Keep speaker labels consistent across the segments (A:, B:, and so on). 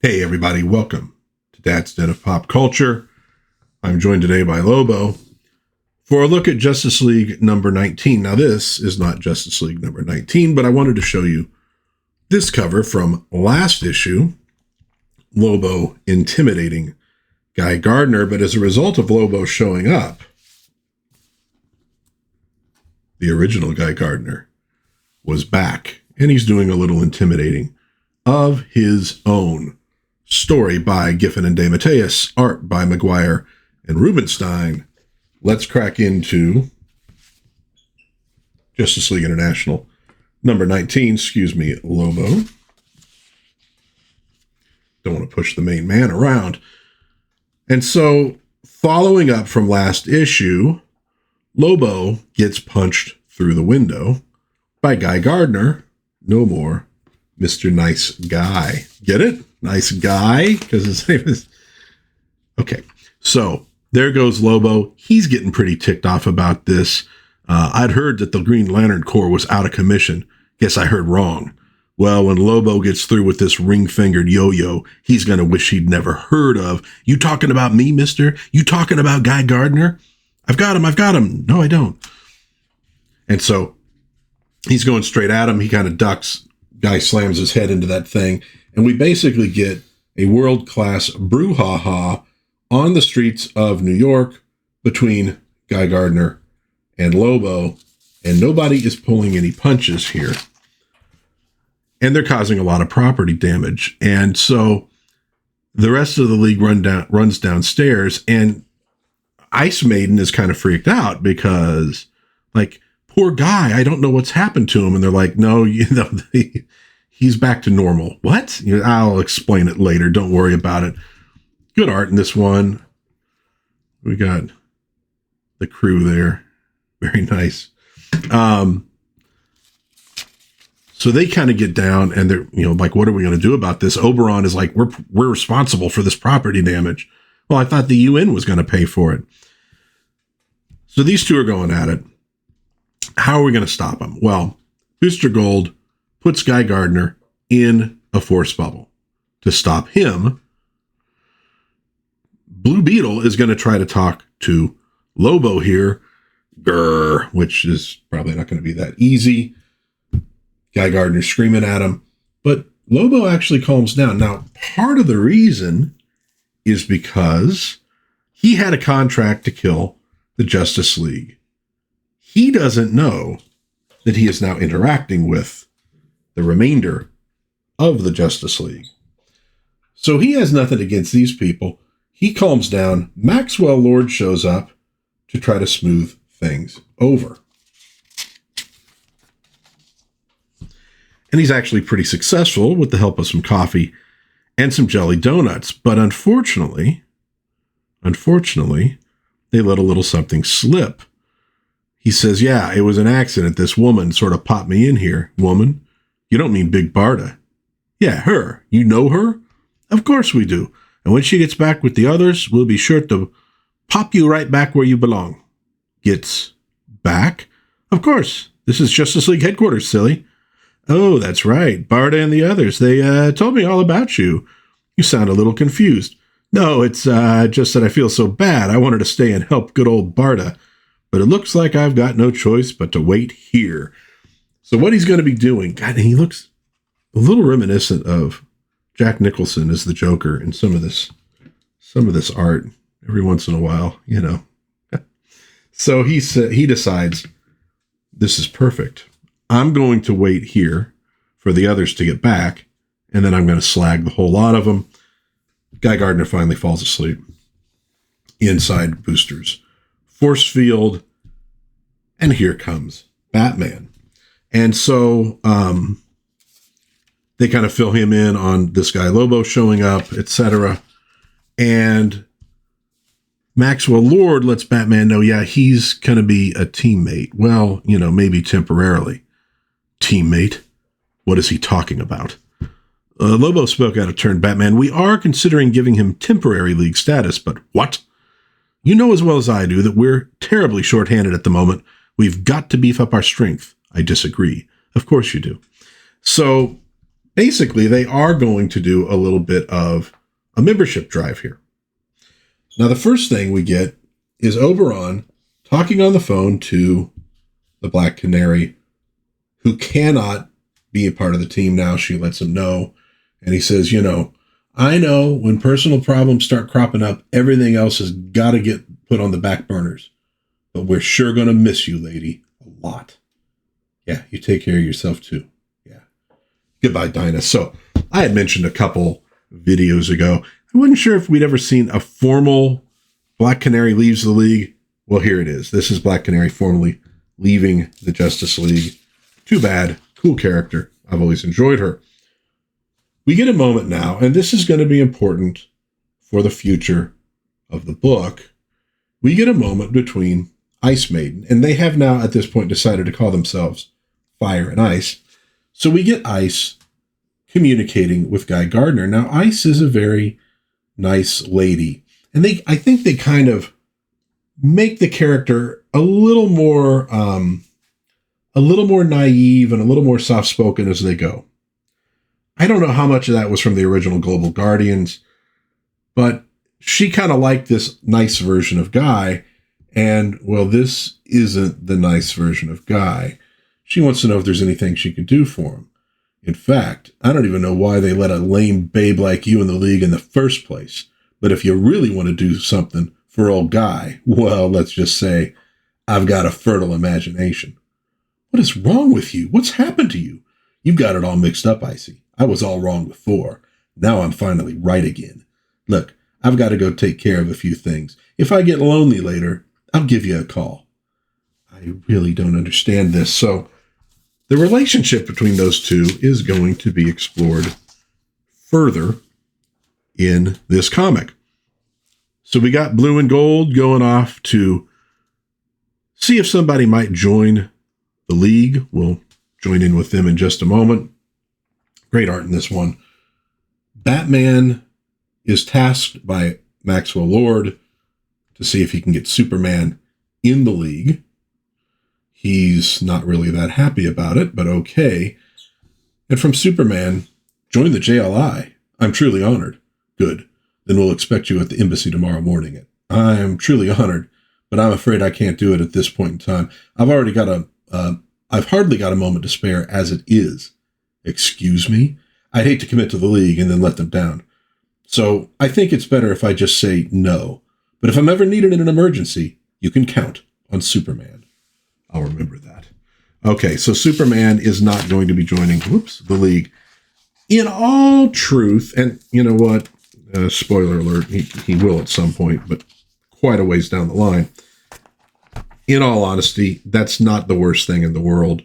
A: Hey everybody, welcome to DadsDen of Pop Culture. I'm joined today by Lobo for a look at Justice League number 19. Now this is not Justice League number 19, but I wanted to show you this cover from last issue. Lobo intimidating Guy Gardner, but as a result of Lobo showing up, the original Guy Gardner was back, and he's doing a little intimidating of his own. Story by Giffen and DeMatteis, art by Maquire and Rubenstein. Let's crack into Justice League International number 19. Excuse me, Lobo. Don't want to push the main man around. And so, following up from last issue, Lobo gets punched through the window by Guy Gardner. No more Mr. Nice Guy. Get it? Nice Guy? Because his name is... Okay, so there goes Lobo. He's getting pretty ticked off about this. I'd heard that the Green Lantern Corps was out of commission. Guess I heard wrong. Well, when Lobo gets through with this ring-fingered yo-yo, he's going to wish he'd never heard of. You talking about me, mister? You talking about Guy Gardner? I've got him. No, I don't. And so he's going straight at him. He kind of ducks. Guy slams his head into that thing. And we basically get a world-class brouhaha on the streets of New York between Guy Gardner and Lobo. And nobody is pulling any punches here. And they're causing a lot of property damage. And so the rest of the league runs downstairs. And Ice Maiden is kind of freaked out because, like, poor Guy, I don't know what's happened to him. And they're like, no, he's back to normal. What? I'll explain it later. Don't worry about it. Good art in this one. We got the crew there. Very nice. So they kind of get down and they're, like, what are we going to do about this? Oberon is like, we're responsible for this property damage. Well, I thought the UN was going to pay for it. So these two are going at it. How are we going to stop them? Well, Booster Gold puts Guy Gardner in a force bubble. To stop him, Blue Beetle is going to try to talk to Lobo here, which is probably not going to be that easy. Guy Gardner screaming at him, but Lobo actually calms down. Now, part of the reason is because he had a contract to kill the Justice League. He doesn't know that he is now interacting with the remainder of the Justice League. So he has nothing against these people. He calms down. Maxwell Lord shows up to try to smooth things over. And he's actually pretty successful with the help of some coffee and some jelly donuts. But unfortunately, they let a little something slip. He says, yeah, it was an accident. This woman sort of popped me in here. Woman? You don't mean Big Barda. Yeah, her. You know her? Of course we do. And when she gets back with the others, we'll be sure to pop you right back where you belong. Gets back? Of course. This is Justice League headquarters, silly. Oh, that's right. Barda and the others. They told me all about you. You sound a little confused. No, it's just that I feel so bad. I wanted to stay and help good old Barda. But it looks like I've got no choice but to wait here. So what he's going to be doing, God, he looks a little reminiscent of Jack Nicholson as the Joker in some of this art every once in a while, So he decides, this is perfect. I'm going to wait here for the others to get back, and then I'm going to slag the whole lot of them. Guy Gardner finally falls asleep inside Booster's force field, and here comes Batman. And so they kind of fill him in on this guy Lobo showing up, etc. And Maxwell Lord lets Batman know, yeah, he's going to be a teammate. Well, maybe temporarily. Teammate? What is he talking about? Lobo spoke out of turn. Batman, we are considering giving him temporary league status, but what? You know as well as I do that we're terribly short-handed at the moment. We've got to beef up our strength. I disagree. Of course you do. So basically they are going to do a little bit of a membership drive here. Now, the first thing we get is Oberon talking on the phone to the Black Canary, who cannot be a part of the team now. She lets him know. And he says, I know when personal problems start cropping up, everything else has got to get put on the back burners. But we're sure going to miss you, lady, a lot. Yeah, you take care of yourself, too. Yeah. Goodbye, Dinah. So I had mentioned a couple videos ago, I wasn't sure if we'd ever seen a formal Black Canary leaves the League. Well, here it is. This is Black Canary formally leaving the Justice League. Too bad. Cool character. I've always enjoyed her. We get a moment now, and this is going to be important for the future of the book. We get a moment between Ice Maiden, and they have now at this point decided to call themselves Fire and Ice. So we get Ice communicating with Guy Gardner. Now, Ice is a very nice lady, and I think they kind of make the character a little more naive and a little more soft-spoken as they go. I don't know how much of that was from the original Global Guardians, but she kind of liked this nice version of Guy, and, well, this isn't the nice version of Guy. She wants to know if there's anything she could do for him. In fact, I don't even know why they let a lame babe like you in the League in the first place. But if you really want to do something for old Guy, well, let's just say, I've got a fertile imagination. What is wrong with you? What's happened to you? You've got it all mixed up, Icy. I was all wrong before. Now I'm finally right again. Look, I've got to go take care of a few things. If I get lonely later, I'll give you a call. I really don't understand this. So the relationship between those two is going to be explored further in this comic. So we got Blue and Gold going off to see if somebody might join the League. We'll join in with them in just a moment. Great art in this one. Batman is tasked by Maxwell Lord to see if he can get Superman in the League. He's not really that happy about it, but okay. And from Superman, join the JLI. I'm truly honored. Good. Then we'll expect you at the embassy tomorrow morning. I'm truly honored, but I'm afraid I can't do it at this point in time. I've hardly got a moment to spare as it is. Excuse me? I'd hate to commit to the League and then let them down. So I think it's better if I just say no. But if I'm ever needed in an emergency, you can count on Superman. I'll remember that. Okay, so Superman is not going to be joining, the League. In all truth, and you know what? Spoiler alert, he will at some point, but quite a ways down the line. In all honesty, that's not the worst thing in the world.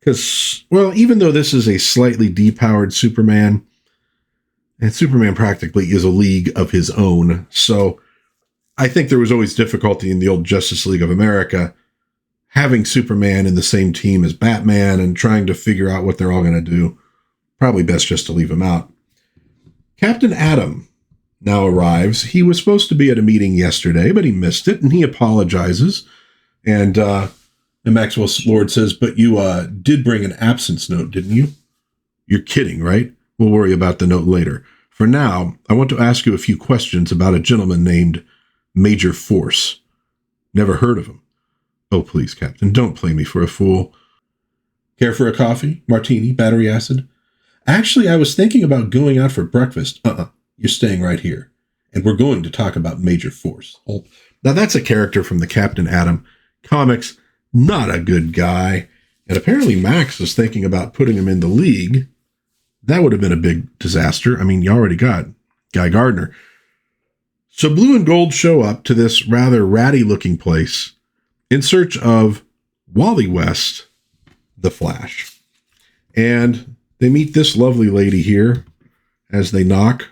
A: Because, well, even though this is a slightly depowered Superman, and Superman practically is a league of his own, so I think there was always difficulty in the old Justice League of America having Superman in the same team as Batman and trying to figure out what they're all going to do. Probably best just to leave him out. Captain Atom now arrives. He was supposed to be at a meeting yesterday, but he missed it, and he apologizes. And Maxwell Lord says, but you did bring an absence note, didn't you? You're kidding, right? We'll worry about the note later. For now, I want to ask you a few questions about a gentleman named Major Force. Never heard of him. Oh, please, Captain, don't play me for a fool. Care for a coffee, martini, battery acid? Actually, I was thinking about going out for breakfast. You're staying right here. And we're going to talk about Major Force. Oh, now, that's a character from the Captain Atom comics. Not a good guy. And apparently Max was thinking about putting him in the League. That would have been a big disaster. I mean, you already got Guy Gardner. So Blue and Gold show up to this rather ratty-looking place in search of Wally West, the Flash. And they meet this lovely lady here as they knock.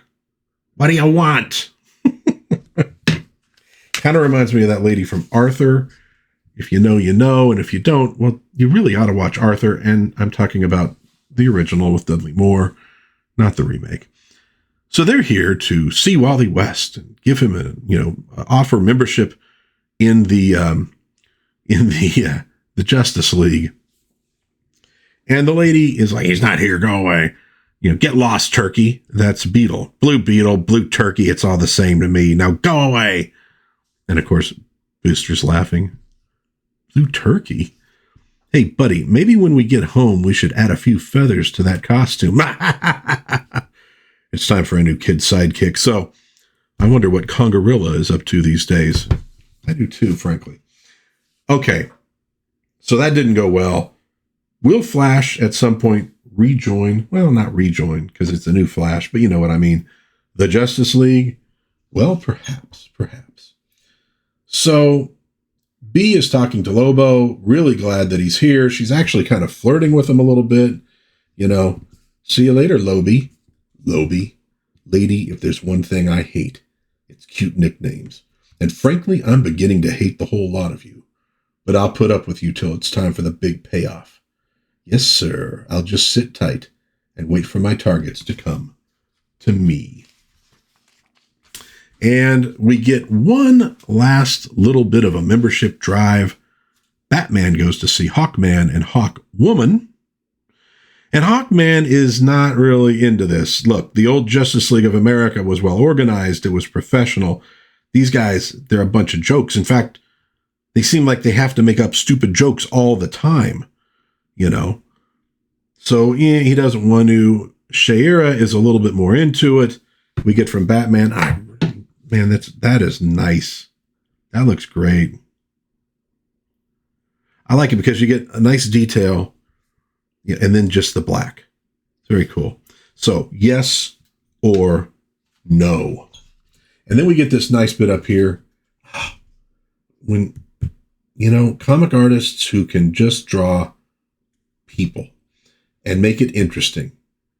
A: What do you want? Kind of reminds me of that lady from Arthur. If you know, you know. And if you don't, well, you really ought to watch Arthur. And I'm talking about the original with Dudley Moore, not the remake. So they're here to see Wally West and give him offer membership in the Justice League. And the lady is like, he's not here, go away. Get lost, turkey. That's Beetle. Beetle, blue turkey. It's all the same to me. Now go away. And of course, Booster's laughing. Blue turkey? Hey, buddy, maybe when we get home, we should add a few feathers to that costume. It's time for a new kid sidekick. So I wonder what Congorilla is up to these days. I do too, frankly. Okay, so that didn't go well. Will Flash at some point rejoin? Well, not rejoin, because it's a new Flash, but you know what I mean. The Justice League? Well, perhaps. So B is talking to Lobo, really glad that he's here. She's actually kind of flirting with him a little bit. See you later, Loby. Lady, if there's one thing I hate, it's cute nicknames. And frankly, I'm beginning to hate the whole lot of you. But I'll put up with you till it's time for the big payoff. Yes, sir. I'll just sit tight and wait for my targets to come to me. And we get one last little bit of a membership drive. Batman goes to see Hawkman and Hawkwoman. And Hawkman is not really into this. Look, the old Justice League of America was well organized. It was professional. These guys, they're a bunch of jokes. In fact, they seem like they have to make up stupid jokes all the time, So he doesn't want to. Shaira is a little bit more into it. We get from Batman. Man, that is nice. That looks great. I like it because you get a nice detail, and then just the black. It's very cool. So yes or no. And then we get this nice bit up here. When, comic artists who can just draw people and make it interesting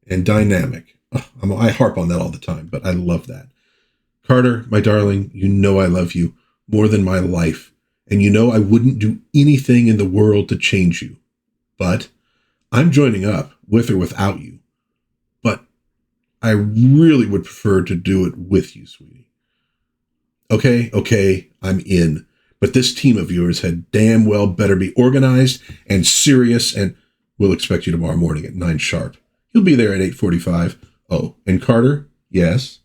A: and dynamic. I harp on that all the time, but I love that. Carter, my darling, I love you more than my life. And I wouldn't do anything in the world to change you. But I'm joining up with or without you. But I really would prefer to do it with you, sweetie. Okay, I'm in. But this team of yours had damn well better be organized and serious, and we'll expect you tomorrow morning at 9 sharp. You'll be there at 8:45. Oh, and Carter, yes?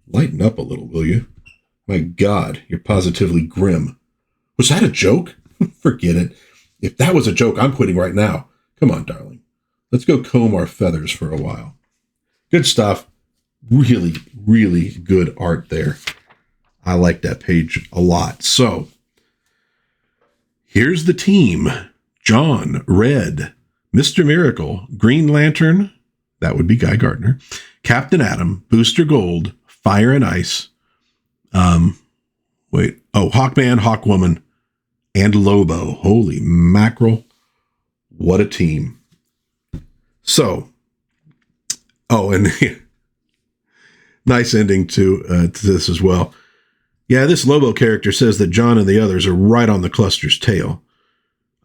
A: Lighten up a little, will you? My God, you're positively grim. Was that a joke? Forget it. If that was a joke, I'm quitting right now. Come on, darling. Let's go comb our feathers for a while. Good stuff. Really, really good art there. I like that page a lot. So, here's the team. John, Red, Mr. Miracle, Green Lantern, that would be Guy Gardner, Captain Atom, Booster Gold, Fire and Ice, Hawkman, Hawkwoman, and Lobo. Holy mackerel. What a team. So, and nice ending to this as well. Yeah, this Lobo character says that John and the others are right on the cluster's tail.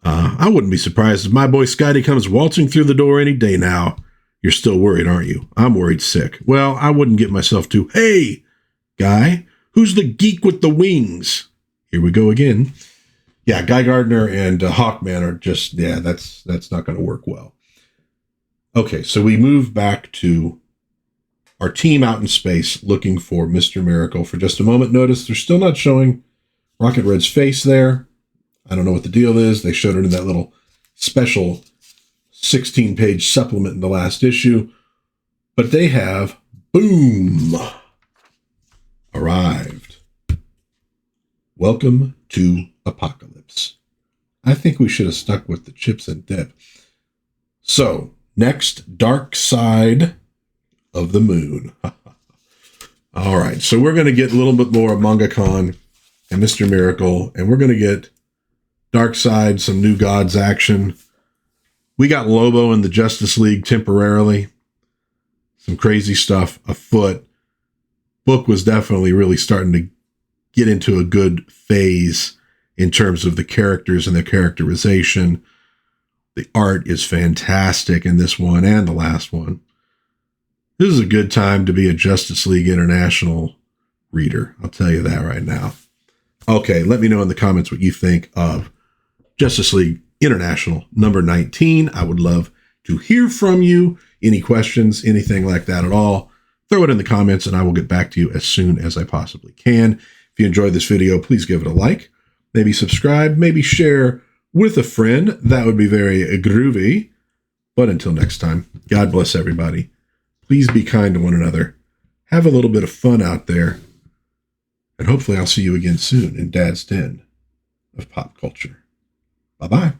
A: I wouldn't be surprised if my boy Scotty comes waltzing through the door any day now. You're still worried, aren't you? I'm worried sick. Well, I wouldn't get myself to, hey, Guy, who's the geek with the wings? Here we go again. Yeah, Guy Gardner and Hawkman are just, that's not going to work well. Okay, so we move back to our team out in space looking for Mr. Miracle for just a moment. Notice they're still not showing Rocket Red's face there. I don't know what the deal is. They showed it in that little special 16-page supplement in the last issue. But they have, boom, arrived. Welcome to Apocalypse. I think we should have stuck with the chips and dip. So, next, Darkseid of the Moon. All right, so we're going to get a little bit more of MangaCon and Mr. Miracle, and we're going to get Darkseid, some New Gods action. We got Lobo in the Justice League temporarily. Some crazy stuff afoot. Book was definitely really starting to get into a good phase in terms of the characters and their characterization. The art is fantastic in this one and the last one. This is a good time to be a Justice League International reader. I'll tell you that right now. Okay, let me know in the comments what you think of Justice League International number 19. I would love to hear from you. any questions, anything like that at all, throw it in the comments and I will get back to you as soon as I possibly can. If you enjoyed this video, please give it a like, maybe subscribe, maybe share with a friend. That would be very groovy. But until next time, God bless everybody. Please be kind to one another. Have a little bit of fun out there. And hopefully I'll see you again soon in Dad's Den of Pop Culture. Bye-bye.